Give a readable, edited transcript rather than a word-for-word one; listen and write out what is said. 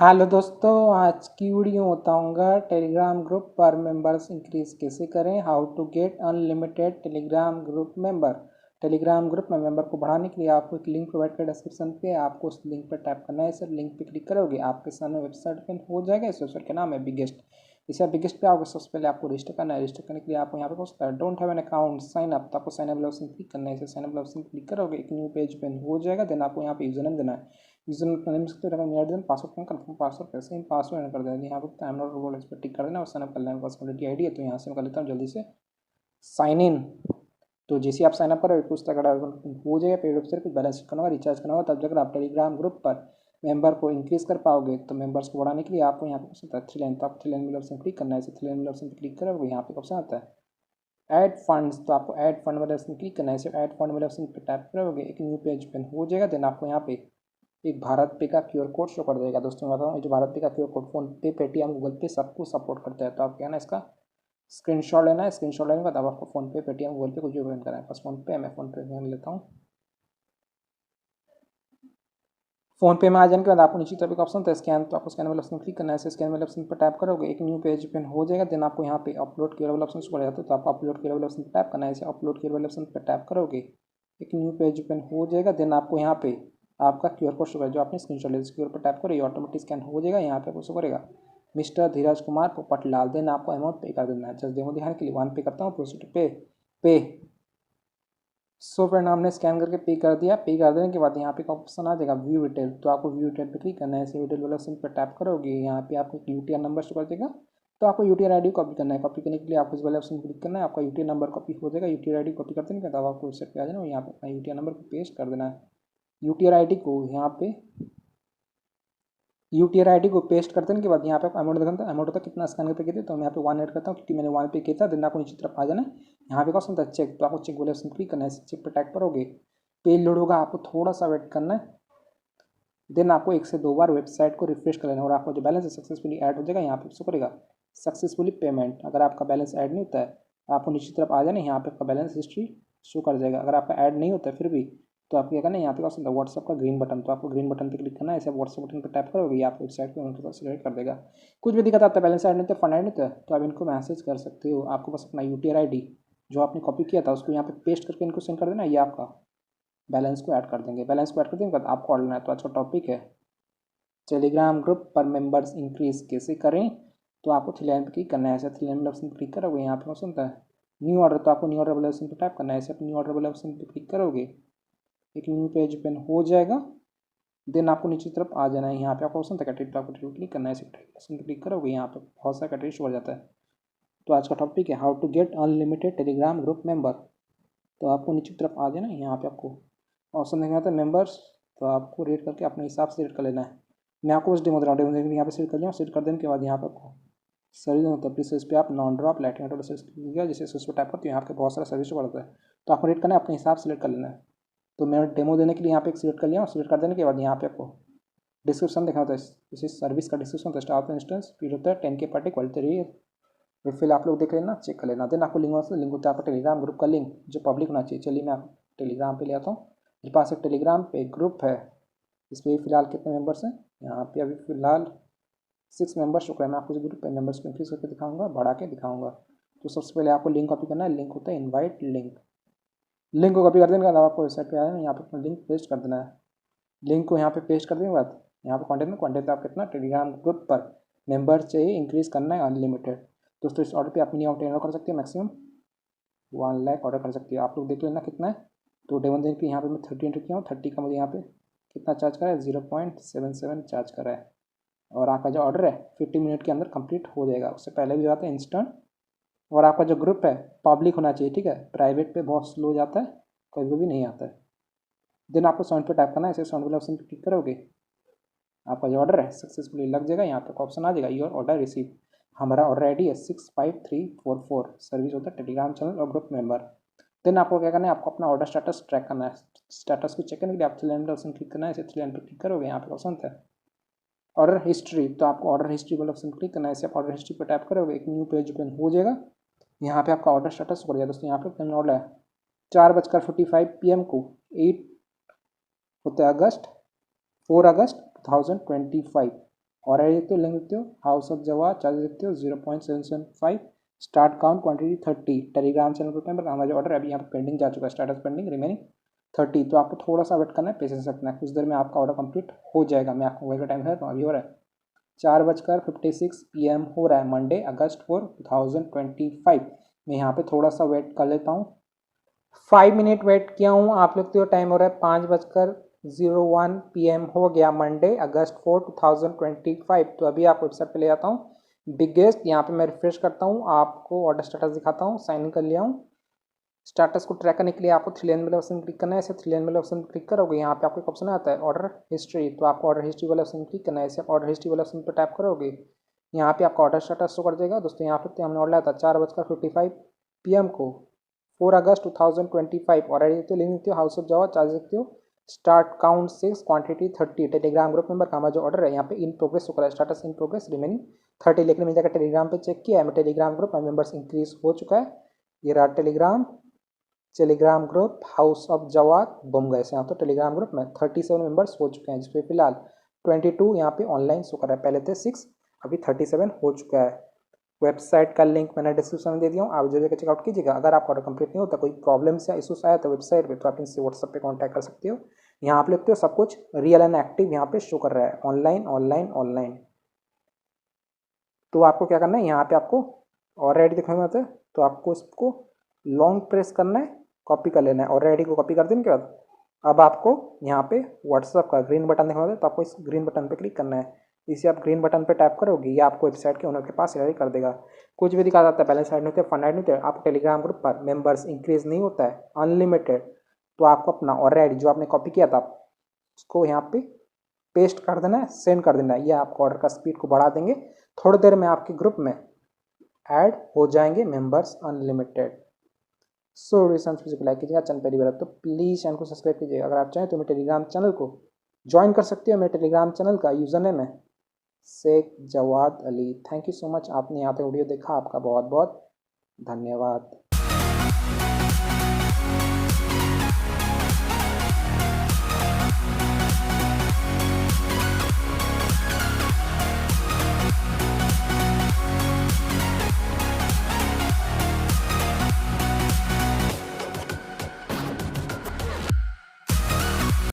Hello दोस्तों, आज की वीडियो बताऊंगा टेलीग्राम ग्रुप पर मेंबर्स इंक्रीज कैसे करें। How to get unlimited Telegram group member. Telegram group में मेंबर को बढ़ाने के लिए आपको एक लिंक प्रोवाइड कर डिस्क्रिप्शन पे, आपको उस लिंक पर टैप करना है। सर लिंक पे क्लिक करोगे आपके सामने वेबसाइट ओपन हो जाएगा। इस वेबसाइट का नाम है बिगेस्ट। इसे बिगेस्ट पे आओगे, सबसे पहले आपको रजिस्टर करना है। रजिस्टर करने के लिए आपको यहाँ पे पूछता है don't have an account sign up, तो आपको साइन अप ऑप्शन क्लिक करना है। इसे साइन अप ऑप्शन क्लिक करोगे एक न्यू पेज ओपन हो जाएगा। देन आपको यहाँ पे यूजर नेम देना है। यूजर नेम सकते हो मेरा देन पासवर्ड में कंफर्म पासवर्ड कैसे ही पासवर्ड एंटर कर देना। यहाँ पे टाइम नोट रोबोट इस पर टिक कर देना और साइन अप कर लेना। पॉसिबिलिटी आईडी है तो यहाँ से मैं कर लेता हूँ जल्दी से साइन इन। तो जैसे आप साइन अप करोगे कुछ तक हो जाएगा। पेड वेबसाइट कुछ बैलेंस करना होगा, रिचार्ज करना होगा, तब जाकर आप टेलीग्राम ग्रुप पर मेंबर को इंक्रीज कर पाओगे। तो मेंबर्स को बढ़ाने के लिए आपको यहाँ पे ऑप्शन आता है थ्री लाइन, तो आप थ्री लाइन वाले ऑप्शन क्लिक करना है। इसे थ्री लाइन वाले ऑप्शन पर क्लिक करोगे यहाँ पे ऑप्शन आता है ऐड फंड्स, तो आपको ऐड फंड वाले ऑप्शन क्लिक करना है। इसे ऐड फंड वाले ऑप्शन पर टैप करोगे एक न्यू पेज ओपन हो जाएगा। देन आपको यहाँ पे एक भारत पे का क्यूआर कोड शो कर देगा। दोस्तों मैं बताऊँ, जो भारत पे का क्यूआर कोड फोन पे, पेटीएम, गूगल पे सबको सपोर्ट करता है। तो आप क्या ना इसका स्क्रीनशॉट लेना है। स्क्रीनशॉट लेने के बाद अब आपको फोन पे, पेटीएम, गूगल पे कुछ भी पेमेंट करना है। बस फोन पे, मैं फोन पे में लेता हूँ। फोन पे में आ जाने के बाद आपको नीचे तरफ एक ऑप्शन था स्कैन, तो आपको स्कैन वाले ऑप्शन क्लिक करना है। स्कैन वाले ऑप्शन पर टैप करोगे एक न्यू पेज ओपन हो जाएगा। देन आपको यहाँ पे अपलोड केयर वाला ऑप्शन पड़ जाता है, तो आपको अपलोड केयर वाले ऑप्शन पर टैप करना है। इसे अपलोड केयर वाले ऑप्शन पर टैप करोगे एक न्यू पेज ओपन हो जाएगा। देन आपको यहाँ पे आपका क्यूआर कोड शो जो आपने स्क्रीनशॉट लिया, क्यूआर पर टैप करो, ये ऑटोमेटिक स्कैन हो जाएगा। यहाँ पे आपको शो करेगा मिस्टर धीरज कुमार पोपटलाल। देन आपको अमाउंट पे कर देना है। जस्ट डेमो दिखाने के लिए वन पे करता हूँ, प्रोसीड पे सो फ्रेंड हमने स्कैन करके पे कर दिया। पे कर देने के बाद यहाँ पे ऑप्शन आ जाएगा व्यू डिटेल, तो आपको व्यू डिटेल पे क्लिक करना है। इसे डिटेल वाला ऑप्शन पर टैप करोगे यहाँ पे आपको यूटीआर नंबर शो कर देगा। तो आपको यूटीआर आईडी कॉपी करना है। कॉपी करने के लिए आपको इस वाले ऑप्शन क्लिक करना है। आपका यूटीआर नंबर कॉपी हो जाएगा। यूटीआर आईडी कॉपी करते हैं तब आपको वेबसाइट पे आ जाना और यहाँ पे अपना यूटीआर नंबर को पेस्ट कर देना है। यूटीआर आईडी को यहाँ पे यूटीआर आईडी को पेस्ट कर देने के बाद यहाँ पे अमाउंट दिखाता है। अमाउंट होता है कितना स्कैन करके किया, तो मैं यहाँ पे वन ऐड करता हूँ क्योंकि मैंने वन पे किया था। देन आपको नीचे तरफ आ जाना है। यहाँ पे ऑप्शन था चेक, तो आपको चेक वाले ऑप्शन क्लिक करना है। चेक पर टैप करोगे पेज लोड होगा, आपको थोड़ा सा वेट करना है। देन आपको एक से दो बार वेबसाइट को रिफ्रेश कर लेना और आपका जो बैलेंस है सक्सेसफुली ऐड हो जाएगा। यहाँ पे शो करेगा सक्सेसफुली पेमेंट। अगर आपका बैलेंस ऐड नहीं होता है आपको नीचे तरफ आ जाना, यहाँ पे आपका बैलेंस हिस्ट्री शो कर जाएगा। अगर आपका ऐड नहीं होता है फिर भी तो आप क्या करना है, यहाँ पे ऑप्शन था व्हाट्सअप का ग्रीन बटन, तो आपको ग्रीन बटन पे क्लिक करना है। ऐसे व्हाट्सअप बटन पर टैप करोगे या आप वेबसाइट को उनके पास सिलेक्ट कर देगा। कुछ भी दिक्कत आता है, बैलेंस ऐड नहीं होता, फंड ऐड नहीं होता, तो आप इनको मैसेज कर सकते हो। आपको बस अपना यूटीआर आईडी जो आपने कॉपी किया था उसको यहाँ पे पेस्ट करके इनको सेंड कर देना, ये आपका बैलेंस को ऐड कर देंगे। बैलेंस को ऐड कर देने के बाद आपको ऑर्डर है। तो आज का टॉपिक है टेलीग्राम ग्रुप पर मेंबर्स इंक्रीज कैसे करें। तो आपको थ्री लाइन पर क्लिक करना है। ऐसे थ्री लाइन ऑप्शन पर क्लिक करोगे यहाँ पे ऑप्शन होता है न्यू ऑर्डर, तो आपको न्यू ऑर्डर वाले ऑप्शन पर टाइप करना है। ऐसे न्यू ऑर्डर वाले ऑप्शन पर क्लिक करोगे एक न्यू पेज ओपन हो जाएगा। देन आपको नीचे तरफ आ जाना है। यहाँ पे आपको ऑप्शन था कैटेगरी, तो आपको क्लिक करना है। ऐसे ऑप्शन पर क्लिक करोगे यहाँ पे बहुत सारा कैटेगरी शो हो जाता है। तो आज का टॉपिक है how to get unlimited Telegram group member. तो आपको नीचे तरफ आ जाना है। यहाँ पे आपको ऑप्शन देखना था मेंबर्स, तो आपको रेट करके अपने हिसाब से रेट कर लेना है। मैं आपको बस डेमो दे रहा हूँ। डेमो यहाँ पे सेट कर लिया। सेट कर देने के बाद यहाँ पे आपको सर्विस होता है, प्लीज इस पर आप non drop lighting auto service किया, जैसे उस पर टाइप करते हैं यहाँ पे बहुत सारा सर्विस पड़ता है। तो आपको रेट करना है, अपने हिसाब से सेलेक्ट कर लेना है। तो मैं डेमो देने के लिए यहाँ पे एक सिलेक्ट कर लिया। सिलेक्ट कर देने के बाद यहाँ पे आपको डिस्क्रिप्शन देखना होता है। जैसे सर्विस का डिस्क्रिप्शन होता है, स्टार्ट इंस्टेंस फिर होता है 10K पार्टी क्वालिटी रही है। फिर आप लोग देख लेना, चेक कर लेना। देन आपको लिंक होता है आपका टेलीग्राम ग्रुप का लिंक जो पब्लिक होना चाहिए। चलिए मैं आपको टेलीग्राम पे ले आता हूँ। मेरे पास एक टेलीग्राम पे ग्रुप है। इस पर फिलहाल कितने मेंबर्स हैं, यहाँ पे अभी फिलहाल 6 मेंबर्स हो गए। मैं आपको ग्रुप पे मेंबर्स को इंक्रीज करके दिखाऊंगा, बढ़ा के दिखाऊंगा। तो सबसे पहले आपको लिंक कॉपी करना है। लिंक होता है इनवाइट लिंक। लिंक को कॉपी कर देने के बाद आपको वेबसाइट पे आना है। यहाँ पे अपना लिंक पेस्ट कर देना है। लिंक को यहाँ पे पेस्ट कर देने के बाद यहाँ पे कॉन्टेंट आप कितना टेलीग्राम ग्रुप पर मेंबर चाहिए इंक्रीज करना है अनलिमिटेड। दोस्तों इस ऑर्डर पे आप मिनिमम ऑर्डर कर सकते हैं, मैक्सिमम 1 लाख ऑर्डर कर सकते हैं। आप लोग देख लेना कितना है। तो डेमन दिन की यहाँ पे मैं 30 एंटर किया हूँ। 30 का मुझे यहाँ पे कितना चार्ज करा है, 0.77 चार्ज करा है। और आपका जो ऑर्डर है 50 मिनट के अंदर कंप्लीट हो जाएगा। उससे पहले भी आता है इंस्टेंट। और आपका जो ग्रुप है पब्लिक होना चाहिए, ठीक है। प्राइवेट पे बहुत स्लो जाता है, कभी भी नहीं आता है। देन आपको साउंड पे टाइप करना है। ऐसे साउंड वाले ऑप्शन पे क्लिक करोगे आपका जो ऑर्डर है सक्सेसफुली लग जाएगा। यहाँ पे ऑप्शन आ जाएगा योर ऑर्डर रिसीव। हमारा ऑर्डर आईडी है 65344। सर्विस होता है टेलीग्राम चैनल और ग्रुप मेंबर। देन आपको क्या करना है, आपको अपना ऑर्डर स्टेटस ट्रैक करना है। स्टेटस को चेक करने के लिए आप थ्री लाइन ऑप्शन क्लिक करना है। इसे थ्री लाइन पर क्लिक करोगे यहाँ पे ऑप्शन है ऑर्डर हिस्ट्री, तो आपको ऑर्डर हिस्ट्री वाला ऑप्शन क्लिक करना है। इसे आप ऑर्डर हिस्ट्री पर टाइप करोगे एक न्यू पेज ओपन हो जाएगा। यहाँ पे आपका ऑर्डर स्टेटस बढ़ जाएगा। दोस्तों यहाँ पे पेमेंट ऑर्डर है 4:45 PM को 8 होता है अगस्त 4 अगस्त 2025। और देखते हो, लिंक देखते हो, हाउस ऑफ जवाद, चार्जेस देखते हो 0.775, start count quantity 30, Telegram channel group member, हमारा जो ऑर्डर अभी यहाँ पे पेंडिंग जा चुका है, स्टेटस पेंडिंग, रिमेनिंग 30। तो आपको थोड़ा सा वेट करना है, पेशेंस रखना है, कुछ देर में आपका ऑर्डर कंप्लीट हो जाएगा। मैं आपको वही का टाइम है तो अभी हो रहा है 4:56 PM हो रहा है, मंडे अगस्त 4, 2025। मैं यहाँ पे थोड़ा सा वेट कर लेता हूँ, 5 मिनट वेट किया हूँ। आप लोग तो टाइम हो रहा है 5:01 PM हो गया, मंडे अगस्त 4, 2025। तो अभी आप वेबसाइट पे ले जाता हूँ, बिगेस्ट, यहाँ पे मैं रिफ्रेश करता हूँ, आपको ऑर्डर स्टेटस दिखाता हूँ, साइन इन कर लिया हूँ। स्टेटस को ट्रैक करने के लिए आपको 3 लाइन वाले ऑप्शन क्लिक करना है, ऐसे 3 लाइन वाले ऑप्शन क्लिक करोगे, यहाँ पे आपको एक ऑप्शन आता है ऑर्डर हिस्ट्री, तो आपको ऑर्डर हिस्ट्री वाले ऑप्शन क्लिक करना है, ऐसे ऑर्डर हिस्ट्री वाले ऑप्शन पर टैप करोगे, यहाँ पे आपका ऑर्डर स्टेटस शो कर देगा। दोस्तों यहाँ पे हमने ऑर्डर लाया था 4:55 PM को, 4 अगस्त 2025। और देखते हो, लिंक देखते हो, हाउस ऑफ जावा, चार्ज देखते हो, start count 6, quantity 30, Telegram group member का हमारा जो ऑर्डर है यहाँ पे इन प्रोग्रेस हो रहा है, स्टेटस इन प्रोग्रेस, रिमेनिंग 30। लेकिन मैंने जाकर टेलीग्राम पे चेक किया है, मैं टेलीग्राम ग्रुप में मेंबर्स इंक्रीज हो चुका है, ये रहा Telegram group house of Jawad, बम गए यहाँ तो टेलीग्राम ग्रुप में 37 मेंबर्स हो चुके हैं, जिसपे फिलहाल 22 यहाँ पे ऑनलाइन शो कर रहा है, पहले थे 6, अभी 37 हो चुका है। वेबसाइट का लिंक मैंने डिस्क्रिप्शन में दे दिया हूँ, आप जो चेकआउट कीजिएगा। अगर आपका ऑर्डर कंप्लीट नहीं होता, कोई प्रॉब्लम्स या इशूज आया तो वेबसाइट पे, तो आप इनसे व्हाट्सएप पे कांटेक्ट कर सकते हो। यहाँ आप लिखते हो सब कुछ रियल एंड एक्टिव यहाँ पे शो कर रहा है, ऑनलाइन ऑनलाइन ऑनलाइन। तो आपको क्या करना है, यहाँ पे आपको और रेडी दिखाई होता है, तो आपको इसको लॉन्ग प्रेस करना है, कॉपी कर लेना है, और रेडी को कॉपी कर देने के बाद अब आपको यहाँ पे व्हाट्सएप का ग्रीन बटन दिखाई होता है, तो आपको इस ग्रीन बटन पे क्लिक करना है। इसे आप ग्रीन बटन पे टैप करोगे, ये आपको वेबसाइट के ओनर के पास रेडी कर देगा। कुछ भी दिखा जाता है, बैलेंस ऐड नहीं होता है, फंड ऐड नहीं होता है, आपको टेलीग्राम ग्रुप पर मेंबर्स इंक्रीज नहीं होता है, अनलिमिटेड। तो आपको अपना और रेडी जो आपने कॉपी किया था उसको यहाँ पे पेस्ट कर देना है, सेंड कर देना है, ये आपको ऑर्डर का स्पीड को बढ़ा देंगे। थोड़ी देर में आपके ग्रुप में ऐड हो जाएंगे मेंबर्स अनलिमिटेड। सो वीडियो को लाइक कीजिएगा, चैनल पहली बार तो प्लीज़ चैनल को सब्सक्राइब कीजिएगा। अगर आप चाहें तो मेरे टेलीग्राम चैनल को ज्वाइन कर सकते हो, मेरे टेलीग्राम चैनल का यूज़र नेम है Sheikh Jawad Ali. Thank you so much, आपने यहाँ पे वीडियो देखा, आपका बहुत बहुत धन्यवाद।